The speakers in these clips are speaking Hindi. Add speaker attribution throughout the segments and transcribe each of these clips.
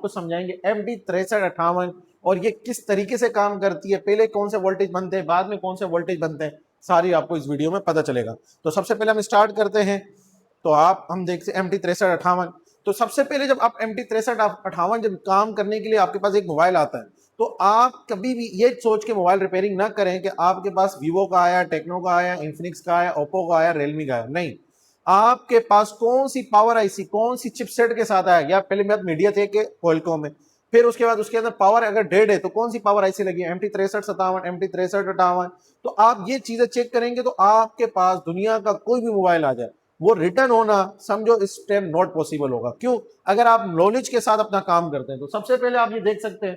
Speaker 1: आपको समझाएंगे MT6358 और ये किस तरीके से काम करती है, पहले कौन से वोल्टेज बनते हैं, बाद में कौन से वोल्टेज बनते हैं, सारी आपको इस वीडियो में पता चलेगा। तो सबसे पहले हम स्टार्ट करते हैं। तो हम देखते हैं MT6358। तो सबसे पहले जब आप MT6358 जब काम करने के लिए आपके पास एक मोबाइल आता है, तो आप कभी भी ये सोच के मोबाइल रिपेयरिंग ना करें कि आपके पास वीवो का आया, टेक्नो का आया, इन्फिनिक्स का आया, ओप्पो का आया, रियलमी का आया। नहीं, आपके पास कौन सी पावर आईसी, कौन सी चिपसेट के साथ आया, या पहले बात मीडियाटेक के क्वालकॉम में, फिर उसके बाद उसके अंदर पावर अगर डेड है तो कौन सी पावर आईसी लगी है, MT6357, MT6358। तो आप ये चीजें चेक करेंगे तो आपके पास दुनिया का कोई भी मोबाइल आ जाए, वो रिटर्न होना समझो इस टाइम नॉट पॉसिबल होगा। क्यों? अगर आप नॉलेज के साथ अपना काम करते हैं। तो सबसे पहले आप ये देख सकते हैं,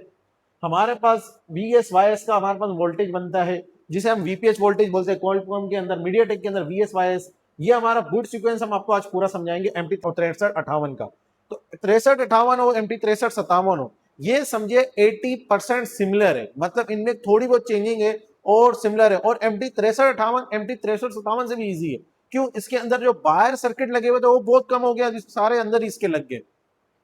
Speaker 1: हमारे पास VSYS का हमारे पास वोल्टेज बनता है, जिसे हम VPH वोल्टेज बोलते हैं क्वालकॉम के अंदर, मीडियाटेक के अंदर VSYS। ये हमारा बूट सीक्वेंस हम आपको आज पूरा समझाएंगे MT6358 का। तो 6358 हो, MT6357 हो, ये समझिए 80% सिमिलर है, मतलब इनमें थोड़ी बहुत चेंजिंग है और सिमिलर है। और MT6358 MT6357 से भी इजी है। क्यों? इसके अंदर जो बाहर सर्किट लगे हुए थे वो बहुत कम हो गया, सारे अंदर इसके लग गए।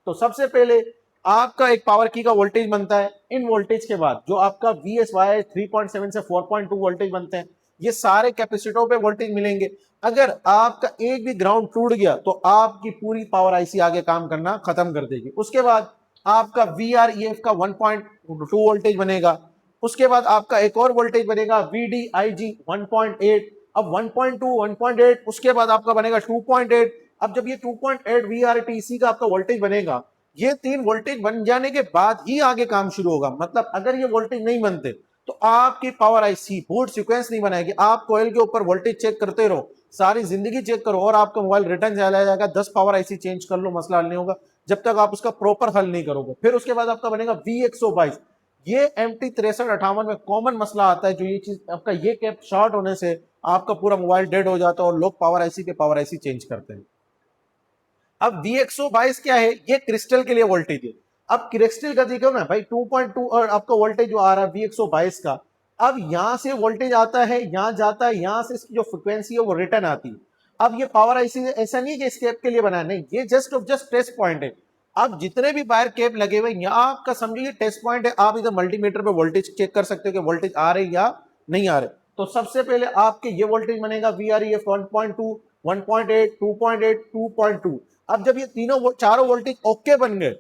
Speaker 1: तो सबसे पहले आपका एक पावर की का वोल्टेज बनता है। इन वोल्टेज के बाद जो आपका VSY 3.7 से 4.2 वोल्टेज बनते हैं, ये सारे कैपेसिटरों पे वोल्टेज मिलेंगे। अगर आपका एक भी ग्राउंड टूट गया तो आपकी पूरी पावर आईसी आगे काम करना खत्म कर देगी। उसके बाद आपका VREF का 1.2 वोल्टेज बनेगा। उसके बाद आपका एक और वोल्टेज बनेगा VDIG 1.8। अब 1.2 1.8 उसके बाद आपका बनेगा 2.8। अब जब ये 2.8 VRTC का आपका वोल्टेज बनेगा, ये 3 वोल्टेज बन जाने के बाद ही आगे काम शुरू होगा। मतलब अगर ये वोल्टेज नहीं बनते तो आपकी पावर आईसी बूट सीक्वेंस नहीं बनाएगी। आप कोयल के ऊपर वोल्टेज चेक करते रहो, सारी जिंदगी चेक करो, और आपका मोबाइल रिटर्न चला जाएगा। 10 पावर आईसी चेंज कर लो, मसला हल नहीं होगा जब तक आप उसका प्रॉपर हल नहीं करोगे। फिर उसके बाद आपका बनेगा V122। ये MT6358 में कॉमन मसला आता है, जो ये चीज आपका ये कैप शॉर्ट होने से आपका पूरा मोबाइल डेड हो जाता है और लोग पावर आईसी पे पावर आईसी चेंज करते हैं। अब V122 क्या है? ये क्रिस्टल के लिए वोल्टेज है। अब क्रिस्टल का देखो ना भाई, 2.2 और आपका वोल्टेज जो आ रहा है V122 का, अब यहां से वोल्टेज आता है, यहां जाता है, यहां से इसकी जो फ्रिक्वेंसी है वो रिटर्न आती है। अब ये पावर आईसी ऐसा नहीं कि स्केप के लिए बना है, नहीं, ये जस्ट टेस्ट पॉइंट है। अब जितने भी बाहर केप लगे हुए यहाँ आपका समझिए टेस्ट पॉइंट है। आप इधर मल्टीमीटर पे वोल्टेज चेक कर सकते हो कि वोल्टेज आ रहे या नहीं आ रहे। तो सबसे पहले आपके ये वोल्टेज बनेगा VREF 1.2 1.8 2.8 2.2। अब जब ये तीनों चारों वोल्टेज ओके बन गए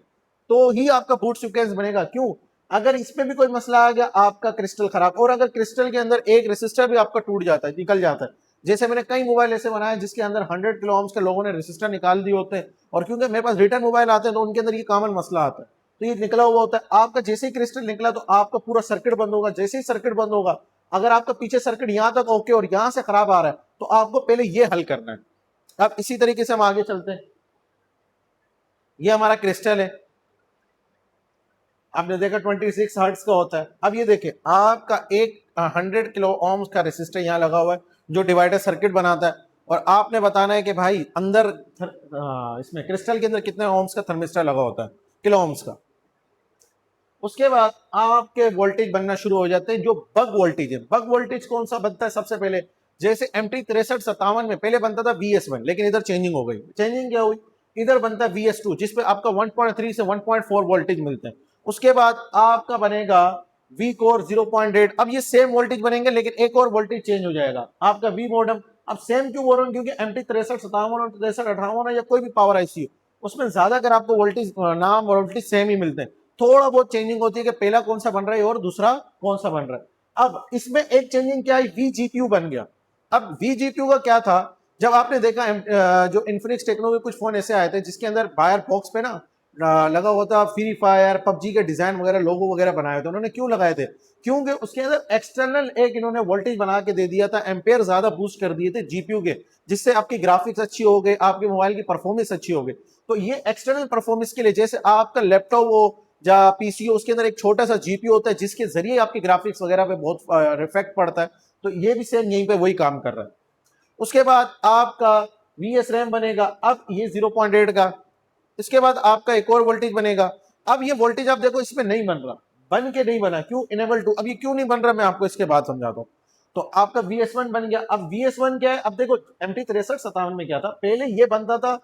Speaker 1: तो ही आपका बूट सीक्वेंस बनेगा। क्यों? अगर इसमें भी कोई मसला आ गया, आपका क्रिस्टल खराब, और अगर क्रिस्टल के अंदर एक रेसिस्टर भी आपका टूट जाता है, निकल जाता है, जैसे मैंने कई मोबाइल ऐसे बनाए जिसके अंदर 100 किलो ओम्स के लोगों ने रेसिस्टर निकाल दिए होते हैं, और क्योंकि मेरे पास रिटर्न मोबाइल आते हैं तो उनके अंदर ये कॉमन मसला आता है, तो ये निकला हुआ होता है। आपका जैसे ही क्रिस्टल निकला तो आपका पूरा सर्किट बंद होगा। जैसे ही सर्किट बंद होगा, अगर आपका पीछे सर्किट यहां तक ओके और यहां से खराब आ रहा है, तो आपको पहले ये हल करना है। अब इसी तरीके से हम आगे चलते हैं। ये हमारा क्रिस्टल है, आपने देखा 26 हर्ट्ज का होता है। अब ये देखिए, आपका एक 100 किलो ओम्स का रेसिस्टर यहाँ लगा हुआ है जो डिवाइडर सर्किट बनाता है, और आपने बताना है कि भाई अंदर इसमें क्रिस्टल के अंदर कितने ओम्स का थर्मिस्टर लगा होता है, किलो ओम्स का। उसके बाद आपके वोल्टेज बनना शुरू हो जाते हैं जो बग वोल्टेज है। बग वोल्टेज कौन सा बनता है? सबसे पहले जैसे MT6357 में पहले बनता था VS1, लेकिन इधर चेंजिंग हो गई। चेंजिंग क्या हुई? इधर बनता है VS2, जिसपे आपका 1.3 से 1.4 वोल्टेज मिलते हैं। उसके बाद आपका बनेगा V-Core 0.8। अब ये सेम वोल्टेज बनेंगे लेकिन एक और वोल्टेज चेंज हो जाएगा, आपका V मॉडम। अब सेम क्यों बोल रहा हूं? क्योंकि MT6357 और 6358 या कोई भी पावर आईसी हो, उसमें ज्यादातर आपको वोल्टेज नाम वोल्टेज सेम ही मिलते हैं। थोड़ा बहुत चेंजिंग होती है कि पहला कौन सा बन रहा है और दूसरा कौन सा बन रहा है। अब इसमें एक चेंजिंग क्या है? VGPU बन गया। अब VGPU का क्या था? जब आपने देखा जो इन्फिनिक्स टेक्नो के कुछ फोन ऐसे आए थे जिसके अंदर बाहर बॉक्स पे ना लगा हुआ था फ्री फायर पबजी के डिजाइन वगैरह, लोगो वगैरह बनाए थे। उन्होंने क्यों लगाए थे? क्योंकि उसके अंदर एक्सटर्नल एक इन्होंने वोल्टेज बना के दे दिया था, एम्पेयर ज्यादा बूस्ट कर दिए थे जीपीयू के, जिससे आपकी ग्राफिक्स अच्छी हो गई, आपके मोबाइल की परफॉर्मेंस अच्छी हो गई। तो ये एक्सटर्नल परफॉर्मेंस के लिए, जैसे आपका लैपटॉप हो या पीसी हो, उसके अंदर एक छोटा सा जीपीयू होता है जिसके जरिए आपकी ग्राफिक्स वगैरह पे बहुत इफेक्ट पड़ता है, तो ये भी सेम यहीं पे वही काम कर रहा है। उसके बाद आपका VS रैम बनेगा, अब ये 0.8 का। इसके बाद आपका एक और वोल्टेज बनेगा। अब ये वोल्टेज आप देखो इसमें नहीं बन रहा, बन के नहीं बना। क्यों? Enable to. अब ये क्यों नहीं बन रहा, मैं आपको इसके बाद समझाता हूँ। तो आपका VS1 बन गया। अब VS1 क्या है? अब देखो MT6357 में क्या था, पहले ये बनता था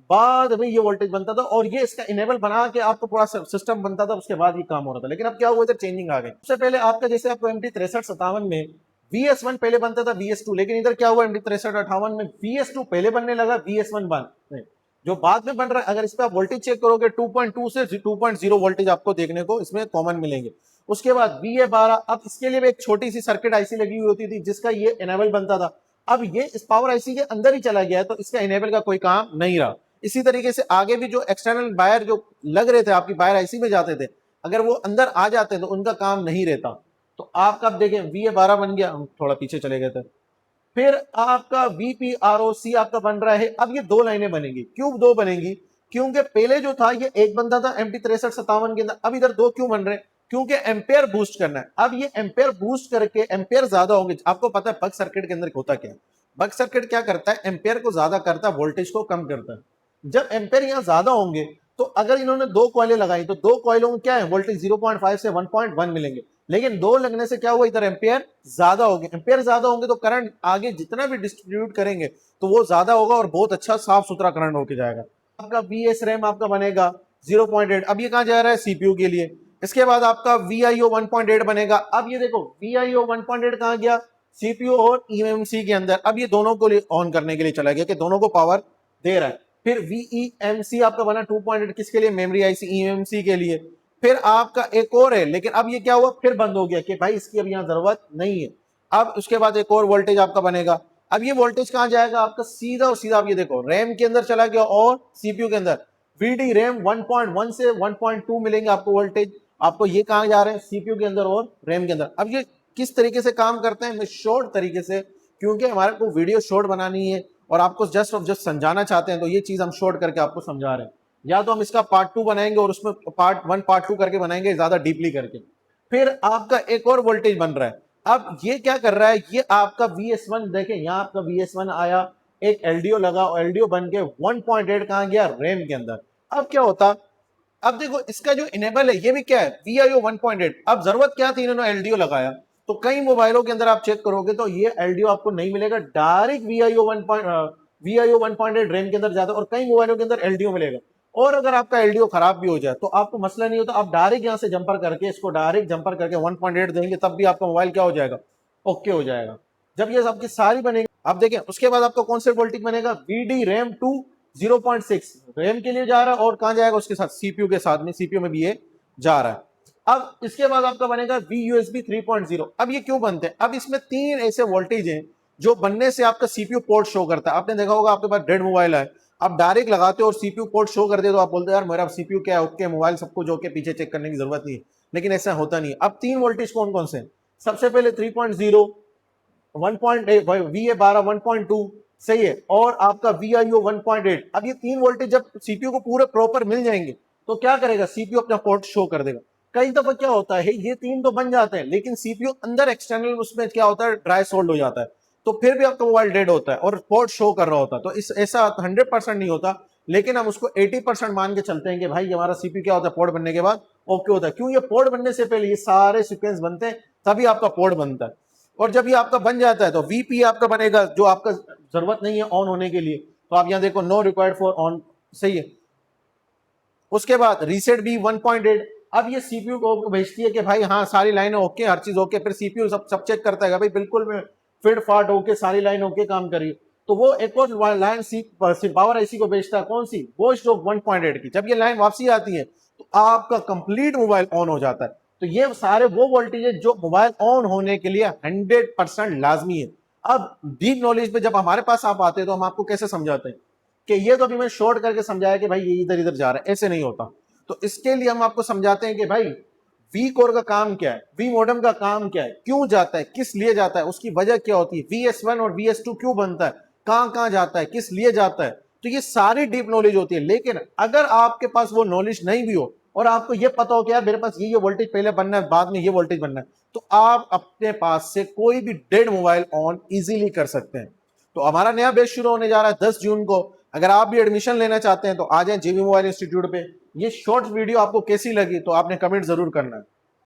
Speaker 1: बाद में ये वोल्टेज बनता था, और ये इसका इनेबल बना के आपको पूरा सिस्टम बनता था, उसके बाद ये काम हो रहा था। लेकिन अब क्या हुआ, इधर चेंजिंग आ गई। सबसे पहले आपका जैसे आपको MT6357 में VS1 पहले बनता था VS2, लेकिन इधर क्या हुआ MT6358 में VS2 पहले बनने लगा, VS1 बन जो बाद में बन रहा है। अगर इस पे आप वोल्टेज चेक करोगे 2.2 से 2.0 वोल्टेज आपको देखने को इसमें कॉमन मिलेंगे। उसके बाद VA12, अब इसके लिए भी एक छोटी सी सर्किट आईसी लगी हुई होती थी जिसका ये इनेबल बनता था। अब ये इस पावर आईसी के अंदर ही चला गया है, तो इसका इनेबल का कोई काम नहीं रहा। इसी तरीके से आगे भी जो एक्सटर्नल वायर जो लग रहे थे आपकी वायर आईसी में जाते थे, अगर वो अंदर आ जाते तो उनका काम नहीं रहता। तो आपका अब देखें VA12 बन गया, हम थोड़ा पीछे चले गए थे। फिर आपका VPROC आपका बन रहा है। अब ये दो लाइनें बनेंगी। क्यों दो बनेंगी? क्योंकि पहले जो था ये एक बनता था MT6357 के अंदर, अब इधर दो क्यों बन रहे हैं? क्योंकि एम्पेयर बूस्ट करना है। अब ये एम्पेयर बूस्ट करके एम्पेयर ज्यादा होंगे। आपको पता है बक सर्किट के अंदर होता क्या है? बक सर्किट क्या करता है? एम्पेयर को ज्यादा करता है, वोल्टेज को कम करता है। जब एम्पेयर यहाँ ज्यादा होंगे तो अगर इन्होंने दो कॉइलें लगाई तो दो कॉइलों में क्या है, वोल्टेज 0.5 से 1.1 मिलेंगे। लेकिन दो लगने से क्या हुआ, इधर एम्पेयर ज्यादा हो गए। एम्पेयर ज्यादा होंगे तो करंट आगे जितना भी डिस्ट्रीब्यूट करेंगे तो वो ज्यादा होगा और बहुत अच्छा साफ सुथरा करंट होके जाएगा। आपका VS रैम आपका बनेगा 0.8। अब ये कहां जा रहा है? CPU के लिए। इसके बाद आपका VIO 1.8 बनेगा। अब ये देखो VIO 1.8 कहां गया? CPU और eMMC के अंदर। अब ये दोनों को ऑन करने के लिए चला गया कि दोनों को पावर दे रहा है। फिर VEMC आपका बना 2.8, किसके लिए? मेमोरी आईसी eMMC के लिए। फिर आपका एक और है, लेकिन अब ये क्या हुआ, फिर बंद हो गया कि भाई इसकी अब यहां जरूरत नहीं है। अब उसके बाद एक और वोल्टेज आपका बनेगा। अब ये वोल्टेज कहां जाएगा आपका? सीधा और सीधा आप ये देखो रैम के अंदर चला गया और सीपीयू के अंदर। VD रैम 1.1 से 1.2 मिलेंगे आपको वोल्टेज। आपको ये कहां जा रहे हैं? सीपीयू के अंदर और रैम के अंदर। अब ये किस तरीके से काम करते हैं? मैं शॉर्ट तरीके से, क्योंकि हमारे को वीडियो शॉर्ट बनानी है और आपको जस्ट ऑफ जस्ट समझाना चाहते हैं, तो ये चीज हम शॉर्ट करके आपको समझा रहे हैं। या तो हम इसका पार्ट 2 बनाएंगे और उसमें पार्ट 1 पार्ट 2 करके बनाएंगे ज्यादा डीपली करके। फिर आपका एक और वोल्टेज बन रहा है। अब ये क्या कर रहा है? ये आपका VS1 देखें, यहां आपका VS1 आया, एक LDO लगा और LDO बन के 1.8 कहां गया? रैम के अंदर। अब क्या होता? अब देखो इसका जो इनेबल है ये भी क्या है? VIO 1.8। अब जरूरत क्या थी, इन्होंने LDO लगाया। तो कई मोबाइलों के अंदर आप चेक करोगे तो ये LDO आपको नहीं मिलेगा, डायरेक्ट VIO 1.8 रैम के अंदर जाता है, और कई मोबाइलों के अंदर LDO मिलेगा। और अगर आपका LDO खराब भी हो जाए तो आपको मसला नहीं होता, आप डायरेक्ट यहां से जंपर करके इसको डायरेक्ट जंपर करके 1.8 देंगे, तब भी आपका मोबाइल क्या हो जाएगा? ओके हो जाएगा। जब ये सबकी सारी बनेगी, आप देखें उसके बाद आपका कौन सा वोल्टेज बनेगा? VD रैम 2 0.6 रैम के लिए जा रहा है, और कहां जाएगा? उसके साथ सीपीयू के साथ में, सीपीयू में भी ये जा रहा है। अब इसके बाद आपका बनेगा VUSB 3.0। अब ये क्यों बनते हैं? अब इसमें तीन ऐसे वोल्टेज हैं जो बनने से आपका सीपीयू पोर्ट शो करता है। आपने देखा होगा आपके पास डेड मोबाइल है, आप डायरेक्ट लगाते हो और सीपीयू पोर्ट शो कर दे तो आप बोलते हो यार मेरा सीपीयू क्या है, ओके मोबाइल सब कुछ ओके, पीछे चेक करने की जरूरत नहीं है। लेकिन ऐसा होता नहीं है। अब तीन वोल्टेज कौन कौन से? सबसे पहले 3.0, 1.8, VA12 1.2, सही है, और आपका VIO 1.8। अब ये तीन वोल्टेज जब सीपीयू को पूरे प्रॉपर मिल जाएंगे तो क्या करेगा? सीपीयू अपना पोर्ट शो कर देगा। कई दफा क्या होता है, ये तीन तो बन जाते हैं लेकिन सीपीयू अंदर एक्सटर्नल उसमें क्या होता है, ड्राई सोल्ड हो जाता है, तो फिर भी आपका मोबाइल डेड होता है और पोर्ट शो कर रहा होता है। तो इस ऐसा 100% नहीं होता, लेकिन हम उसको 80% मान के चलते हैं कि भाई हमारा सीपीयू क्या होता है, पोर्ट बनने के बाद ओके होता है। क्यों? ये पोर्ट बनने से पहले ये सारे सीक्वेंस बनते हैं, तभी आपका पोर्ट बनता है। और जब ये आपका बन जाता है तो VP आपका बनेगा, जो आपका जरूरत नहीं है ऑन होने के लिए, तो आप यहां देखो नो रिक्वायर्ड फॉर ऑन, सही है। उसके बाद रीसेट भी 1.8। अब ये सीपीयू को भेजती है कि भाई हाँ सारी लाइनें ओके, हर चीज ओके। फिर सीपीयू सब चेक करता है भाई बिल्कुल में फिट फाट ओके, सारी लाइन ओके काम करी, तो वो एक और लाइन पावर आईसी को भेजता है। कौन सी? वो जो 1.8 की। जब ये लाइन वापसी आती है तो आपका कंप्लीट मोबाइल ऑन हो जाता है। तो ये सारे वो वोल्टेज है जो मोबाइल ऑन होने के लिए 100% लाजमी है। अब डीप नॉलेज पे जब हमारे पास आप आते हैं तो हम आपको कैसे समझाते हैं कि ये तो अभी मैं शॉर्ट करके समझाया कि भाई ये इधर इधर जा रहा है, ऐसे नहीं होता। तो इसके लिए हम आपको समझाते हैं कि भाई वी कोर का काम क्या है, वी मॉडेम का काम क्या है, क्यों जाता है, किस लिए जाता है, उसकी वजह क्या होती है, VS1 और VS2 क्यों बनता है, कहां कहां जाता है, किस लिए जाता है। तो ये सारी डीप नॉलेज होती है। लेकिन अगर आपके पास वो नॉलेज नहीं भी हो और आपको ये पता हो कि यार मेरे पास ये वोल्टेज पहले बनना है, बाद में ये वोल्टेज बनना है, तो आप अपने पास से कोई भी डेड मोबाइल ऑन इजीली कर सकते हैं। तो हमारा नया बैच शुरू होने जा रहा है 10 जून को। अगर आप भी एडमिशन लेना चाहते हैं तो आ जाएं JB मोबाइल इंस्टीट्यूट पे। ये शॉर्ट वीडियो आपको कैसी लगी तो आपने कमेंट जरूर करना है।